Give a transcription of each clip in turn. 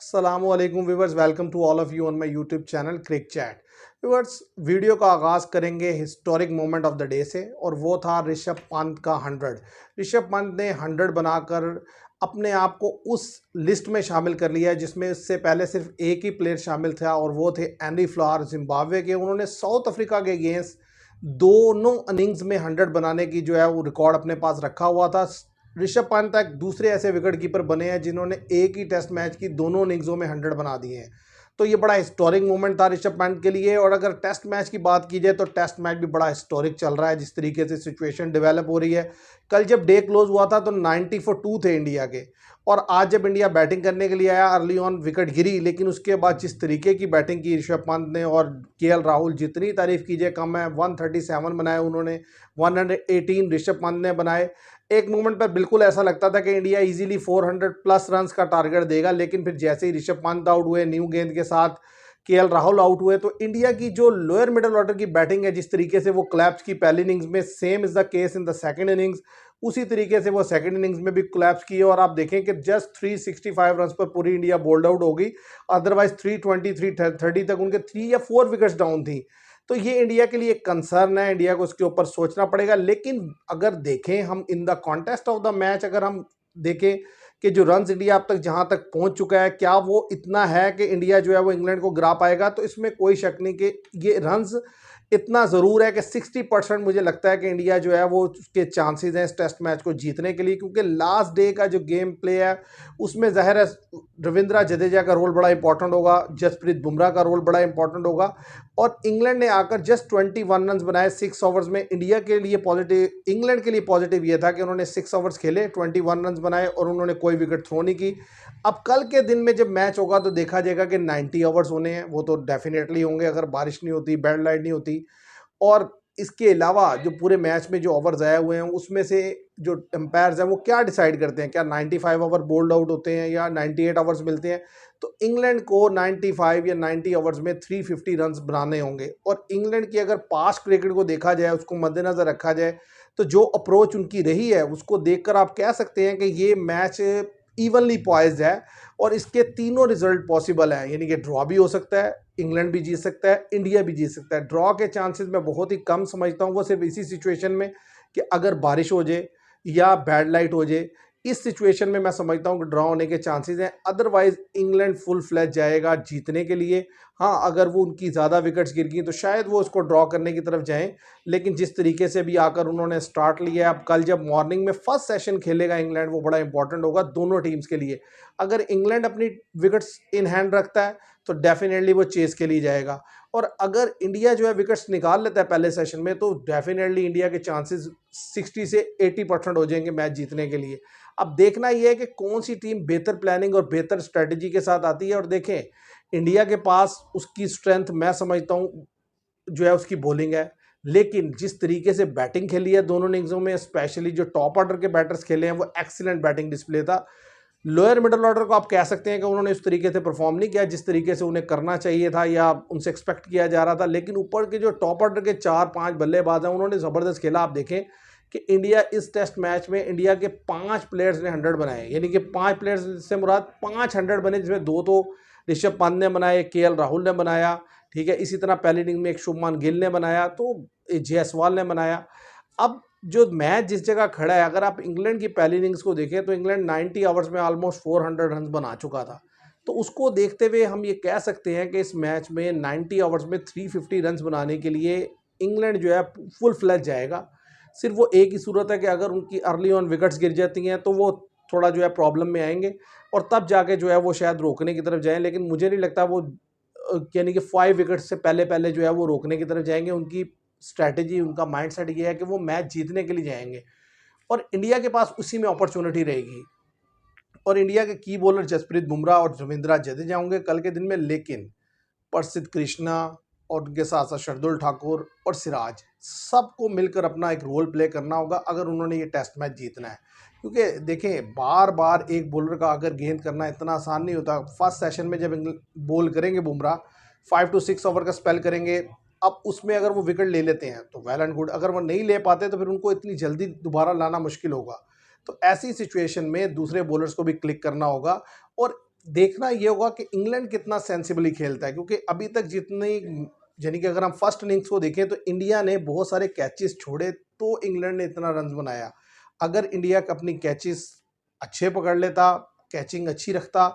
अस्सलामुअलैकुम viewers, welcome to all of you on my YouTube channel Crick Chat. Viewers, video का आगाज़ करेंगे historic moment of the day से, और वो था ऋषभ पंत का 100। ऋषभ पंत ने 100 बनाकर अपने आप को उस लिस्ट में शामिल कर लिया है जिसमें इससे पहले सिर्फ एक ही प्लेयर शामिल था, और वो थे एंडी फ्लावर जिम्बाब्वे के। उन्होंने साउथ अफ्रीका के अगेंस्ट दोनों इनिंग्स में 100 बनाने की जो है वो रिकॉर्ड अपने पास रखा हुआ था। ऋषभ पंत एक दूसरे ऐसे विकेट कीपर बने हैं जिन्होंने एक ही टेस्ट मैच की दोनों इनिंग्सों में 100 बना दिए हैं। तो ये बड़ा हिस्टोरिक मोमेंट था ऋषभ पंत के लिए। और अगर टेस्ट मैच की बात की जाए तो टेस्ट मैच भी बड़ा हिस्टोरिक चल रहा है, जिस तरीके से सिचुएशन डेवलप हो रही है। कल जब डे क्लोज हुआ था तो 90 फॉर 2 थे इंडिया के, और आज जब इंडिया बैटिंग करने के लिए आया, अर्ली ऑन विकेट गिरी, लेकिन उसके बाद जिस तरीके की बैटिंग की ऋषभ पंत ने, और केएल राहुल जितनी तारीफ कीजिए कम है। 137 बनाए उन्होंने, 118 ऋषभ पंत ने बनाए। एक मोमेंट पर बिल्कुल ऐसा लगता था कि इंडिया इजीली 400 प्लस रन्स का टारगेट देगा, लेकिन फिर जैसे ही ऋषभ पंत आउट हुए, न्यू गेंद के साथ केएल राहुल आउट हुए, तो इंडिया की जो लोअर मिडिल ऑर्डर की बैटिंग है, जिस तरीके से वो कोलैप्स की पहली इनिंग्स में, same is the case in the second innings, उसी तरीके से वो सेकंड इनिंग्स में भी कोलैप्स की। और आप देखें कि जस्ट 365 रन्स पर पूरी इंडिया बोल्ड आउट हो गई। अदरवाइज 320 330 तक उनके 3 या 4 विकेट्स डाउन थी। तो ये इंडिया के लिए एक कंसर्न है, इंडिया को उसके ऊपर सोचना पड़ेगा। लेकिन अगर देखें हम in the contest of the match, अगर हम देखें कि जो रन्स इंडिया अब तक जहां तक पहुंच चुका है, क्या वो इतना है कि इंडिया जो है वो इंग्लैंड को गिरा पाएगा, तो इसमें कोई शक नहीं कि ये रन्स इतना ज़रूर है कि 60% मुझे लगता है कि इंडिया जो है वो उसके चांसेस हैं इस टेस्ट मैच को जीतने के लिए। क्योंकि लास्ट डे का जो गेम प्ले है उसमें ज़ाहिर है रविंद्र जडेजा का रोल बड़ा इंपॉर्टेंट होगा, जसप्रीत बुमराह का रोल बड़ा इंपॉर्टेंट होगा। और इंग्लैंड ने आकर जस्ट 21 रन बनाए 6 ओवर्स में। इंडिया के लिए पॉजिटिव, इंग्लैंड के लिए पॉजिटिव ये था कि उन्होंने 6 ओवर्स खेले, 21 रन बनाए, और उन्होंने कोई विकेट थ्रो नहीं की। अब कल के दिन में जब मैच होगा तो देखा जाएगा कि 90 ओवर्स होने हैं, वो तो डेफिनेटली होंगे अगर बारिश नहीं होती, बैड लाइट नहीं होती। और इसके अलावा जो पूरे मैच में जो ओवर्स आए हुए हैं उसमें से जो एम्पायर्स हैं वो क्या डिसाइड करते हैं, क्या 95 ओवर बोल्ड आउट होते हैं या 98 ओवर्स मिलते हैं। तो इंग्लैंड को 95 या 90 ओवर्स में 350 रन्स बनाने होंगे। और इंग्लैंड की अगर पास्ट क्रिकेट को देखा जाए, उसको मद्देनज़र रखा जाए, तो जो अप्रोच उनकी रही है उसको देखकर आप कह सकते हैं कि ये मैच इवनली पॉइज्ड है, और इसके तीनों रिजल्ट पॉसिबल हैं। यानी कि ड्रॉ भी हो सकता है, इंग्लैंड भी जीत सकता है, इंडिया भी जीत सकता है। ड्रॉ के चांसेस मैं बहुत ही कम समझता हूँ, वो सिर्फ इसी सिचुएशन में कि अगर बारिश हो जाए या बैड लाइट हो जाए, इस सिचुएशन में मैं समझता हूँ कि ड्रॉ होने के चांसेस हैं। अदरवाइज इंग्लैंड फुल फ्लैज जाएगा जीतने के लिए। हाँ, अगर वो उनकी ज़्यादा विकेट्स गिर गई तो शायद वो उसको ड्रॉ करने की तरफ जाएं, लेकिन जिस तरीके से भी आकर उन्होंने स्टार्ट लिया है, अब कल जब मॉर्निंग में फर्स्ट सेशन खेलेगा इंग्लैंड, वो बड़ा इंपॉर्टेंट होगा दोनों टीम्स के लिए। अगर इंग्लैंड अपनी विकेट्स इन हैंड रखता है तो डेफिनेटली वो चेस के लिए जाएगा, और अगर इंडिया जो है विकेट्स निकाल लेता है पहले सेशन में, तो डेफिनेटली इंडिया के चांसेस 60 से 80% हो जाएंगे मैच जीतने के लिए। अब देखना यह है कि कौन सी टीम बेहतर प्लानिंग और बेहतर स्ट्रेटजी के साथ आती है। और देखें, इंडिया के पास उसकी स्ट्रेंथ मैं समझता हूँ जो है उसकी बॉलिंग है, लेकिन जिस तरीके से बैटिंग खेली है दोनों इनिंग्सों में, स्पेशली जो टॉप ऑर्डर के बैटर्स खेले हैं, वो एक्सीलेंट बैटिंग डिस्प्ले था। लोअर मिडिल ऑर्डर को आप कह सकते हैं कि उन्होंने उस तरीके से परफॉर्म नहीं किया जिस तरीके से उन्हें करना चाहिए था या उनसे एक्सपेक्ट किया जा रहा था। लेकिन ऊपर के जो टॉप ऑर्डर के 4-5 बल्लेबाज हैं, उन्होंने ज़बरदस्त खेला। आप देखें कि इंडिया इस टेस्ट मैच में, इंडिया के 5 प्लेयर्स ने 100 बनाए, यानी कि 5 प्लेयर्स से मुराद 5 100 बने, जिसमें 2 तो ऋषभ पंत ने बनाए, केएल राहुल ने बनाया, ठीक है। इसी तरह पहली इनिंग में एक शुभमान गिल ने बनाया, तो जायसवाल ने बनाया। अब जो मैच जिस जगह खड़ा है, अगर आप इंग्लैंड की पहली इनिंग्स को देखें तो इंग्लैंड 90 ओवर्स में ऑलमोस्ट 400 रन बना चुका था। तो उसको देखते हुए हम ये कह सकते हैं कि इस मैच में 90 ओवर्स में 350 रन बनाने के लिए इंग्लैंड जो है फुल फ्लैज जाएगा। सिर्फ वो एक ही सूरत है कि अगर उनकी अर्ली ऑन विकेट्स गिर जाती हैं तो वो थोड़ा जो है प्रॉब्लम में आएंगे, और तब जाके जो है वो शायद रोकने की तरफ जाएं। लेकिन मुझे नहीं लगता वो यानी कि 5 विकेट से पहले पहले जो है वो रोकने की तरफ जाएंगे। उनकी स्ट्रैटेजी, उनका माइंडसेट ये है कि वो मैच जीतने के लिए जाएंगे, और इंडिया के पास उसी में अपॉर्चुनिटी रहेगी। और इंडिया के की बॉलर जसप्रीत बुमराह और रविंद्र जडेजा होंगे कल के दिन में, लेकिन प्रसिद्ध कृष्णा और उनके साथ साथ शार्दुल ठाकुर और सिराज, सबको मिलकर अपना एक रोल प्ले करना होगा अगर उन्होंने ये टेस्ट मैच जीतना है। क्योंकि देखें, बार बार एक बॉलर का अगर गेंद करना इतना आसान नहीं होता। फर्स्ट सेशन में जब बॉल करेंगे बुमराह, 5 to 6 ओवर का स्पेल करेंगे, अब उसमें अगर वो विकेट ले लेते हैं तो वेल एंड गुड, अगर वो नहीं ले पाते तो फिर उनको इतनी जल्दी दोबारा लाना मुश्किल होगा। तो ऐसी सिचुएशन में दूसरे बॉलर्स को भी क्लिक करना होगा। और देखना ये होगा कि इंग्लैंड कितना सेंसिबली खेलता है, क्योंकि अभी तक जितनी, यानी कि अगर हम फर्स्ट इनिंग्स को देखें तो इंडिया ने बहुत सारे कैचेस छोड़े तो इंग्लैंड ने इतना रन बनाया। अगर इंडिया अपनी कैचेस अच्छे पकड़ लेता, कैचिंग अच्छी रखता,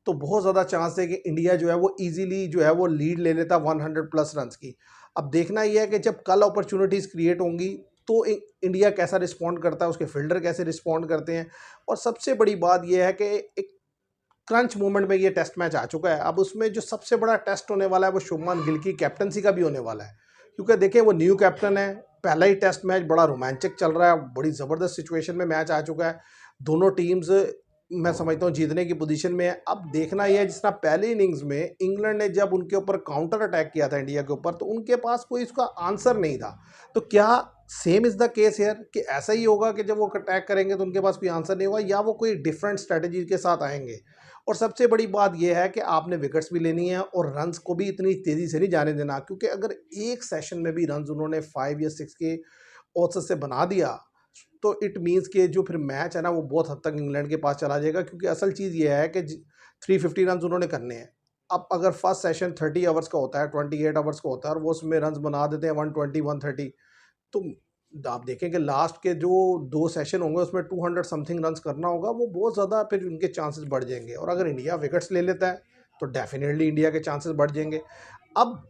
तो बहुत ज़्यादा चांस है कि इंडिया जो है वो इजीली जो है वो लीड ले लेता 100 प्लस रन की। अब देखना यह है कि जब कल अपॉर्चुनिटीज़ क्रिएट होंगी तो इंडिया कैसा रिस्पॉन्ड करता है, उसके फील्डर कैसे रिस्पॉन्ड करते हैं। और सबसे बड़ी बात यह है कि एक क्रंच मोमेंट में ये टेस्ट मैच आ चुका है। अब उसमें जो सबसे बड़ा टेस्ट होने वाला है वो शुभमान गिल की कैप्टनसी का भी होने वाला है, क्योंकि देखिए वो न्यू कैप्टन है, पहला ही टेस्ट मैच बड़ा रोमांचक चल रहा है, बड़ी ज़बरदस्त सिचुएशन में मैच आ चुका है। दोनों टीम्स मैं समझता हूँ जीतने की पोजीशन में है। अब देखना यह है, जिस तरह पहली इनिंग्स में इंग्लैंड ने जब उनके ऊपर काउंटर अटैक किया था इंडिया के ऊपर, तो उनके पास कोई इसका आंसर नहीं था। तो क्या same is the case hair कि ऐसा ही होगा कि जब वो अटैक करेंगे तो उनके पास कोई आंसर नहीं होगा, या वो कोई डिफरेंट स्ट्रेटजी के साथ आएंगे। और सबसे बड़ी बात यह है कि आपने विकेट्स भी लेनी है और रन्स को भी इतनी तेज़ी से नहीं जाने देना, क्योंकि अगर एक सेशन में भी रन्स उन्होंने 5 या 6 के औसत से बना दिया तो इट मीन्स कि जो फिर मैच है ना वो बहुत हद तक इंग्लैंड के पास चला जाएगा। क्योंकि असल चीज़ ये है कि 350 रन उन्होंने करने हैं। अब अगर फर्स्ट सेशन 30 आवर्स का होता है, 28 आवर्स का होता है, और वो उसमें रन बना देते हैं 120 130, तो आप देखें कि लास्ट के जो 2 सेशन होंगे उसमें 200 समथिंग रन्स करना होगा, वो बहुत ज़्यादा फिर उनके चांसेस बढ़ जाएंगे। और अगर इंडिया विकेट्स ले लेता है तो डेफिनेटली इंडिया के चांसेस बढ़ जाएंगे। अब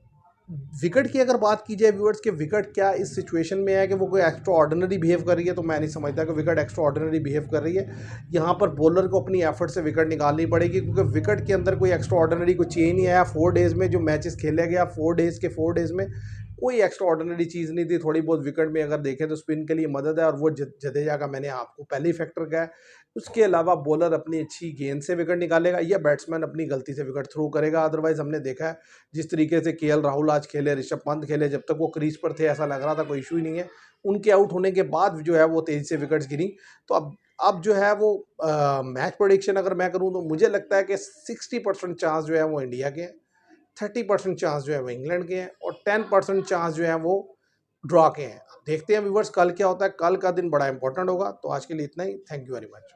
विकेट की अगर बात की जाए व्यूअर्स के, विकेट क्या इस सिचुएशन में है कि वो कोई एक्स्ट्रा ऑर्डिनरी बिहेव कर रही है, तो मैं नहीं समझता कि विकेट एक्स्ट्रा ऑर्डिनरी बिहेव कर रही है। यहाँ पर बॉलर को अपनी एफर्ट से विकेट निकालनी पड़ेगी, क्योंकि विकेट के अंदर कोई एक्स्ट्रा ऑर्डिनरी कोई चेंज नहीं आया 4 डेज़ में। जो मैचेस खेले गया 4 डेज़ में कोई एक्स्ट्रा ऑर्डिनरी चीज़ नहीं थी। थोड़ी बहुत विकेट में अगर देखें तो स्पिन के लिए मदद है, और वो जडेजा का मैंने आपको पहले ही फैक्टर कहा है। उसके अलावा बॉलर अपनी अच्छी गेंद से विकेट निकालेगा या बैट्समैन अपनी गलती से विकेट थ्रो करेगा। अदरवाइज हमने देखा है जिस तरीके से केएल राहुल आज खेले, ऋषभ पंत खेले, जब तक वो क्रीज पर थे ऐसा लग रहा था कोई इशू ही नहीं है। उनके आउट होने के बाद जो है वो तेज़ी से विकेट्स गिरी। तो अब जो है वो मैच प्रेडिक्शन अगर मैं करूँ तो मुझे लगता है कि 60% चांस जो है वो इंडिया के हैं, 30% चांस जो है वो इंग्लैंड के हैं, और 10% चांस जो है वो ड्रॉ के हैं। देखते हैं व्यूवर्स कल क्या होता है। कल का दिन बड़ा इंपॉर्टेंट होगा। तो आज के लिए इतना ही। Thank you very much.